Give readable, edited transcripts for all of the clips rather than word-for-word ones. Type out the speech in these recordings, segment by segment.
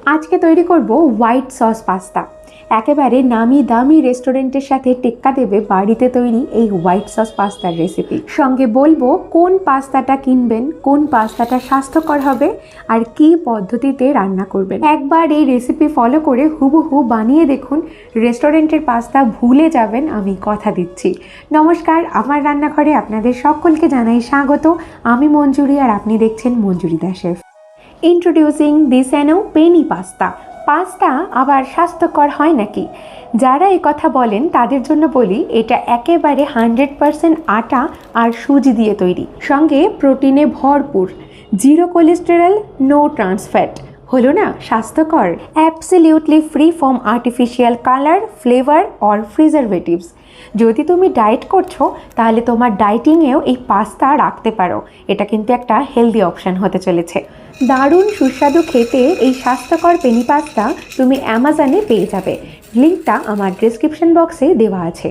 আজকে তৈরি করব হোয়াইট সস পাস্তা। একেবারে নামি দামি রেস্টুরেন্টের সাথে টেক্কা দেবে বাড়িতে তৈরি এই হোয়াইট সস পাস্তার রেসিপি। সঙ্গে বলবো কোন পাস্তাটা কিনবেন, কোন পাস্তাটা স্বাস্থ্যকর হবে আর কি পদ্ধতিতে রান্না করবেন। একবার এই রেসিপি ফলো করে হুবহু বানিয়ে দেখুন, রেস্টুরেন্টের পাস্তা ভুলে যাবেন, আমি কথা দিচ্ছি। নমস্কার, আমার রান্নাঘরে আপনাদের সকলকে জানাই স্বাগত। আমি মঞ্জুরি আর আপনি দেখছেন Manjuri the chef. Introducing Disano penne pasta. Pasta আবার স্বাস্থ্যকর হয় নাকি? যারা এই কথা বলেন তাদের জন্য বলি, এটা একেবারে 100% আটা আর সুজি দিয়ে তৈরি, সঙ্গে প্রোটিনে ভরপুর, zero cholesterol, no trans fat. হলো না স্বাস্থ্যকর? Absolutely free from artificial colour, flavour or preservatives. যদি তুমি ডায়েট করছো তাহলে তোমার ডায়েটিংয়েও এই পাস্তা রাখতে পারো। এটা কিন্তু একটা হেলদি অপশান হতে চলেছে। দারুণ সুস্বাদু খেতে এই স্বাস্থ্যকর পেনি পাস্তা তুমি অ্যামাজনে পেয়ে যাবে। লিঙ্কটা আমার ডেসক্রিপশন বক্সে দেওয়া আছে।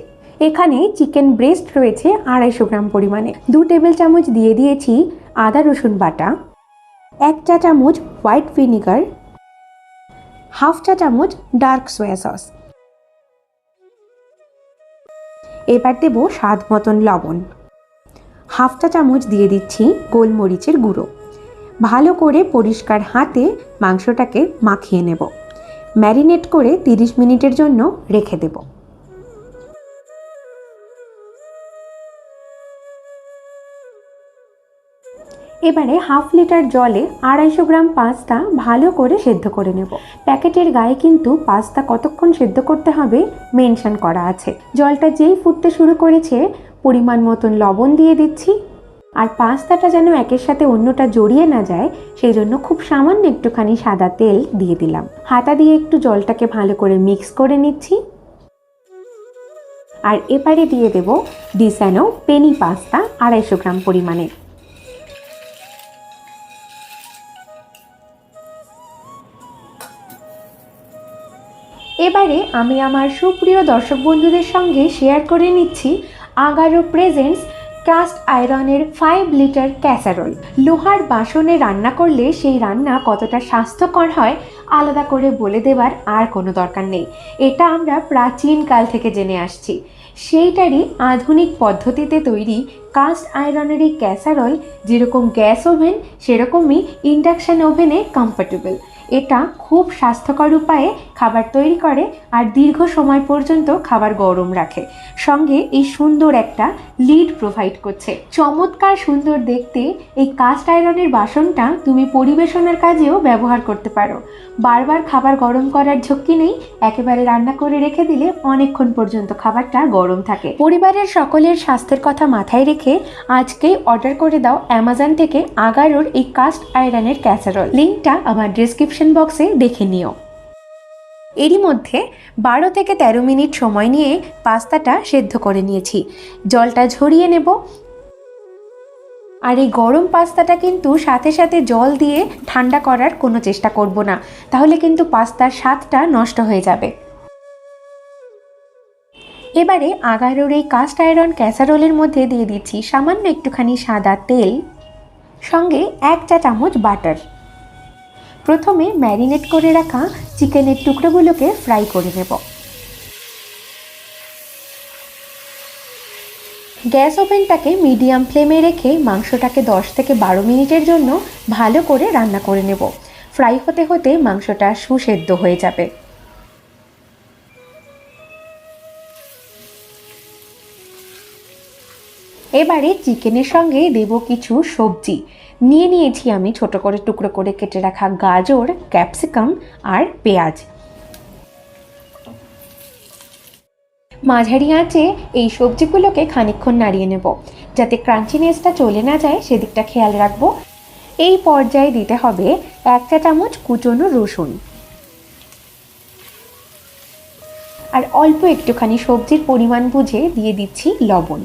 এখানে চিকেন ব্রেস্ট রয়েছে 250 গ্রাম পরিমাণে। 2 টেবিল চামচ দিয়ে দিয়েছি আদা রসুন বাটা, 1 চা চামচ হোয়াইট ভিনিগার, 1/2 চা চামচ ডার্ক সোয়া সস। এবার দেব স্বাদ মতন লবণ, 1/2 চা চামচ দিয়ে দিচ্ছি গোলমরিচের গুঁড়ো। ভালো করে পরিষ্কার হাতে মাংসটাকে মাখিয়ে নেব। ম্যারিনেট করে 30 মিনিটের জন্য রেখে দেব। এবারে 1/2 লিটার জলে 250 গ্রাম পাস্তা ভালো করে সেদ্ধ করে নেব। প্যাকেটের গায়ে কিন্তু পাস্তা কতক্ষণ সেদ্ধ করতে হবে মেনশন করা আছে। জলটা যেই ফুটতে শুরু করেছে পরিমাণ মতন লবণ দিয়ে দিচ্ছি। আর পাস্তাটা যেন একের সাথে অন্যটা জড়িয়ে না যায় সেই জন্য খুব সামান্য একটুখানি সাদা তেল দিয়ে দিলাম। হাতা দিয়ে একটু জলটাকে ভালো করে মিক্স করে নিচ্ছি। আর এবারে দিয়ে দেব Disano পেনি পাস্তা 250 গ্রাম পরিমাণে। এবারে আমি আমার সুপ্রিয় দর্শক বন্ধুদের সঙ্গে শেয়ার করে নিচ্ছি AGARO প্রেজেন্টস কাস্ট আয়রনের 5 লিটার ক্যাসারোল। লোহার বাসনে রান্না করলে সেই রান্না কতটা স্বাস্থ্যকর হয় আলাদা করে বলে দেবার আর কোনো দরকার নেই। এটা আমরা প্রাচীনকাল থেকে জেনে আসছি। সেইটারই আধুনিক পদ্ধতিতে তৈরি কাস্ট আয়রনের এই ক্যাসারোল যেরকম গ্যাস ওভেন সেরকমই ইন্ডাকশন ওভেনে কমফোর্টেবল। এটা খুব স্বাস্থ্যকর উপায়ে খাবার তৈরি করে আর দীর্ঘ সময় পর্যন্ত খাবার গরম রাখে। সঙ্গে এই সুন্দর একটা লিড প্রোভাইড করছে। চমৎকার সুন্দর দেখতে এই কাস্ট আয়রনের বাসনটা তুমি পরিবেশনার কাজেও ব্যবহার করতে পারো। বারবার খাবার গরম করার ঝক্কি নেই, একেবারে রান্না করে রেখে দিলে অনেকক্ষণ পর্যন্ত খাবারটা গরম থাকে। পরিবারের সকলের স্বাস্থ্যের কথা মাথায় রেখে আজকেই অর্ডার করে দাও অ্যামাজন থেকে AGAROর এই কাস্ট আয়রনের ক্যাসারোল। লিঙ্কটা আমার ডেসক্রিপশন বক্সে দেখে নিও। এরই মধ্যে 12 থেকে 13 মিনিট সময় নিয়ে পাস্তাটা সেদ্ধ করে নিয়েছি। জলটা ঝরিয়ে নেব। আর এই গরম পাস্তাটা কিন্তু সাথে সাথে জল দিয়ে ঠান্ডা করার কোনো চেষ্টা করব না, তাহলে কিন্তু পাস্তার স্বাদটা নষ্ট হয়ে যাবে। এবারে AGAROর এই কাস্ট আয়রন ক্যাসারোলের মধ্যে দিয়ে দিচ্ছি সামান্য একটুখানি সাদা তেল, সঙ্গে 1 চা চামচ বাটার। প্রথমে ম্যারিনেট করে রাখা চিকেনের টুকরোগুলোকে ফ্রাই করে নেব। গ্যাস ওভেনটাকে মিডিয়াম ফ্লেমে রেখে মাংসটাকে 10 থেকে 12 মিনিটের জন্য ভালো করে রান্না করে নেব। ফ্রাই হতে হতে মাংসটা সুসেদ্ধ হয়ে যাবে। এবারে চিকেনের সঙ্গে দেব কিছু সবজি। নিয়েছি আমি ছোট করে টুকরো করে কেটে রাখা গাজর, ক্যাপসিকাম আর পেঁয়াজ। মাঝারি আঁচে এই সবজিগুলোকে খানিকক্ষণ নাড়িয়ে নেব, যাতে ক্রাঞ্চিনেসটা চলে না যায় সেদিকটা খেয়াল রাখবো। এই পর্যায়ে দিতে হবে 1 চা চামচ কুচনো রসুন আর অল্প একটুখানি সবজির পরিমাণ বুঝে দিয়ে দিচ্ছি লবণ।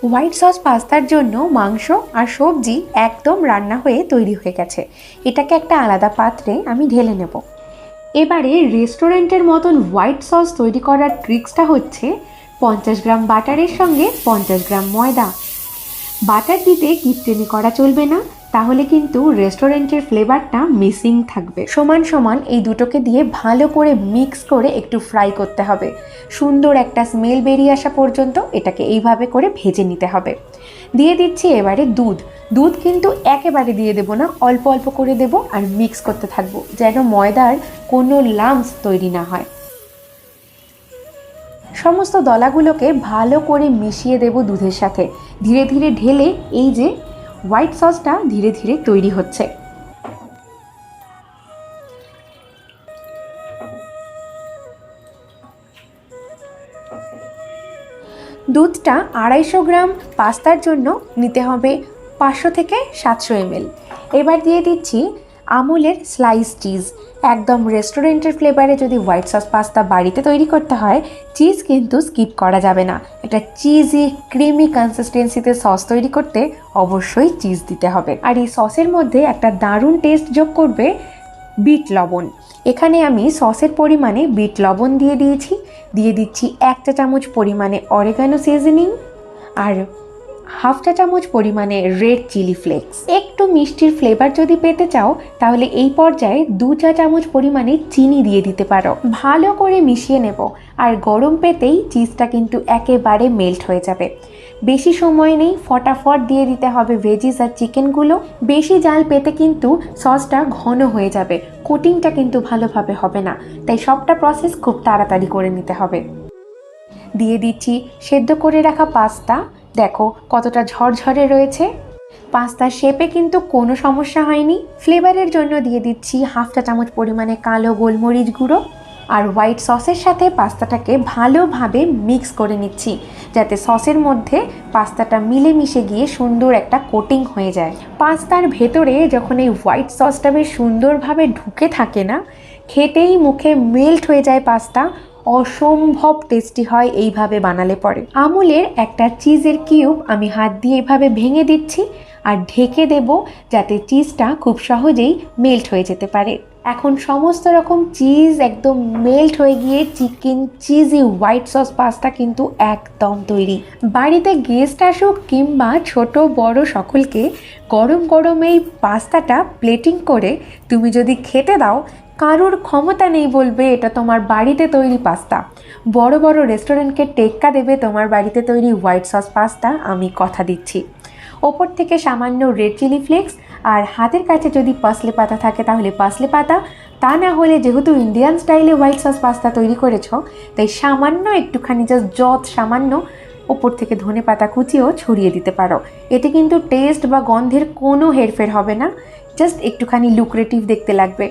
হোয়াইট সস পাস্তার জন্য মাংস আর সবজি একদম রান্না হয়ে তৈরি হয়ে গেছে। এটাকে একটা আলাদা পাত্রে আমি ঢেলে নেব। এবারে রেস্টুরেন্টের মতন হোয়াইট সস তৈরি করার ট্রিক্সটা হচ্ছে 50 গ্রাম বাটারের সঙ্গে 50 গ্রাম ময়দা। বাটার দিতে কিপটেমি করা চলবে না, তাহলে কিন্তু রেস্টুরেন্টের ফ্লেভারটা মিসিং থাকবে। সমান সমান এই দুটোকে দিয়ে ভালো করে মিক্স করে একটু ফ্রাই করতে হবে। সুন্দর একটা স্মেল বেরিয়ে আসা পর্যন্ত এটাকে এইভাবে করে ভেজে নিতে হবে। দিয়ে দিচ্ছি এবারে দুধ। দুধ কিন্তু একেবারে দিয়ে দেবো না, অল্প অল্প করে দেব আর মিক্স করতে থাকবো যেন ময়দার কোনো লাম্পস তৈরি না হয়। সমস্ত দলাগুলোকে ভালো করে মিশিয়ে দেব দুধের সাথে। ধীরে ধীরে ঢেলে এই যে হোয়াইট সসটা ধীরে ধীরে তৈরি হচ্ছে। দুধটা 250 গ্রাম পাস্তার জন্য নিতে হবে 500 থেকে 700 ml। এবার দিয়ে দিচ্ছি আমুলের স্লাইস চিজ। একদম রেস্টুরেন্টের ফ্লেভারে যদি হোয়াইট সস পাস্তা বাড়িতে তৈরি করতে হয়, চিজ কিন্তু স্কিপ করা যাবে না। এটা চিজি ক্রিমি কনসিস্টেন্সিতে সস তৈরি করতে অবশ্যই চিজ দিতে হবে। আর এই সসের মধ্যে একটা দারুণ টেস্ট যোগ করবে বিট লবণ। এখানে আমি সসের পরিমাণে বিট লবণ দিয়ে দিয়েছি। দিয়ে দিচ্ছি 1 চা চামচ পরিমাণে অরেগানো সিজনিং আর 1/2 চা চামচ পরিমাণে রেড চিলি ফ্লেক্স। একটু মিষ্টির ফ্লেভার যদি পেতে চাও তাহলে এই পর্যায়ে 2 চা চামচ পরিমাণে চিনি দিয়ে দিতে পারো। ভালো করে মিশিয়ে নেব। আর গরম পেতেই চিজটা কিন্তু একেবারে মেল্ট হয়ে যাবে। বেশি সময় নেই, ফটাফট দিয়ে দিতে হবে ভেজিস আর চিকেনগুলো। বেশি জাল পেতে কিন্তু সসটা ঘন হয়ে যাবে, কোটিংটা কিন্তু ভালোভাবে হবে না। তাই সবটা প্রসেস খুব তাড়াতাড়ি করে নিতে হবে। দিয়ে দিচ্ছি সেদ্ধ করে রাখা পাস্তা। দেখো কতটা ঝরঝরে রয়েছে। পাস্তার শেপে কিন্তু কোনো সমস্যা হয়নি। ফ্লেভারের জন্য দিয়ে দিচ্ছি 1/2 চা চামচ পরিমাণে কালো গোলমরিচ গুঁড়ো। আর হোয়াইট সসের সাথে পাস্তাটাকে ভালোভাবে মিক্স করে নিচ্ছি যাতে সসের মধ্যে পাস্তাটা মিলেমিশে গিয়ে সুন্দর একটা কোটিং হয়ে যায়। পাস্তার ভেতরে যখন এই হোয়াইট সসটা বেশ সুন্দরভাবে ঢুকে থাকে না, খেতেই মুখে মেল্ট হয়ে যায় পাস্তা। অসম্ভব টেস্টি হয় এইভাবে বানালে পরে। আমুলের একটা চিজের কিউব আমি হাত দিয়ে এভাবে ভেঙে দিচ্ছি আর ঢেকে দেব যাতে চিজটা খুব সহজেই মেল্ট হয়ে যেতে পারে। এখন সমস্ত রকম চিজ একদম মেল্ট হয়ে গিয়ে chicken cheesy white sauce pasta কিন্তু একদম তৈরি। বাড়িতে গেস্ট আসুক কিংবা ছোট বড় সকলকে গরম গরম এই পাস্তাটা প্লেটিং করে তুমি যদি খেতে দাও, কারোর ক্ষমতা নেই বলবে এটা তোমার বাড়িতে তৈরি পাস্তা। বড় বড় রেস্টুরেন্টকে টেক্কা দেবে তোমার বাড়িতে তৈরি হোয়াইট সস পাস্তা, আমি কথা দিচ্ছি। ওপর থেকে সামান্য রেড চিলি ফ্লেক্স আর হাতের কাছে যদি পাসলে পাতা থাকে তাহলে পাসলে পাতা, তা না হলে যেহেতু ইন্ডিয়ান স্টাইলে হোয়াইট সস পাস্তা তৈরি করেছ তাই সামান্য একটুখানি যত সামান্য ওপর থেকে ধনে পাতা কুচিও ছড়িয়ে দিতে পারো। এতে কিন্তু টেস্ট বা গন্ধের কোনো হেরফের হবে না, জাস্ট একটুখানি লুক্রেটিভ দেখতে লাগবে।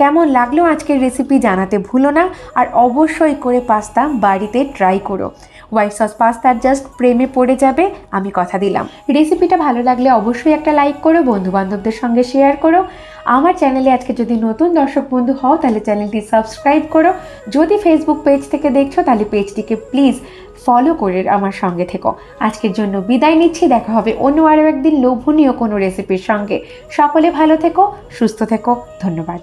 কেমন লাগলো আজকের রেসিপি জানাতে ভুলো না। আর অবশ্যই করে পাস্তা বাড়িতে ট্রাই করো। হোয়াইট সস পাস্তার জাস্ট প্রেমে পড়ে যাবে, আমি কথা দিলাম। রেসিপিটা ভালো লাগলে অবশ্যই একটা লাইক করো, বন্ধুবান্ধবদের সঙ্গে শেয়ার করো। আমার চ্যানেলে আজকে যদি নতুন দর্শক বন্ধু হও তাহলে চ্যানেলটি সাবস্ক্রাইব করো। যদি ফেসবুক পেজ থেকে দেখছো তাহলে পেজটিকে প্লিজ ফলো করে আমার সঙ্গে থেকো। আজকের জন্য বিদায় নিচ্ছি, দেখা হবে অন্য আরও একদিন লোভনীয় কোনো রেসিপির সঙ্গে। সকলে ভালো থেকো, সুস্থ থেকো, ধন্যবাদ।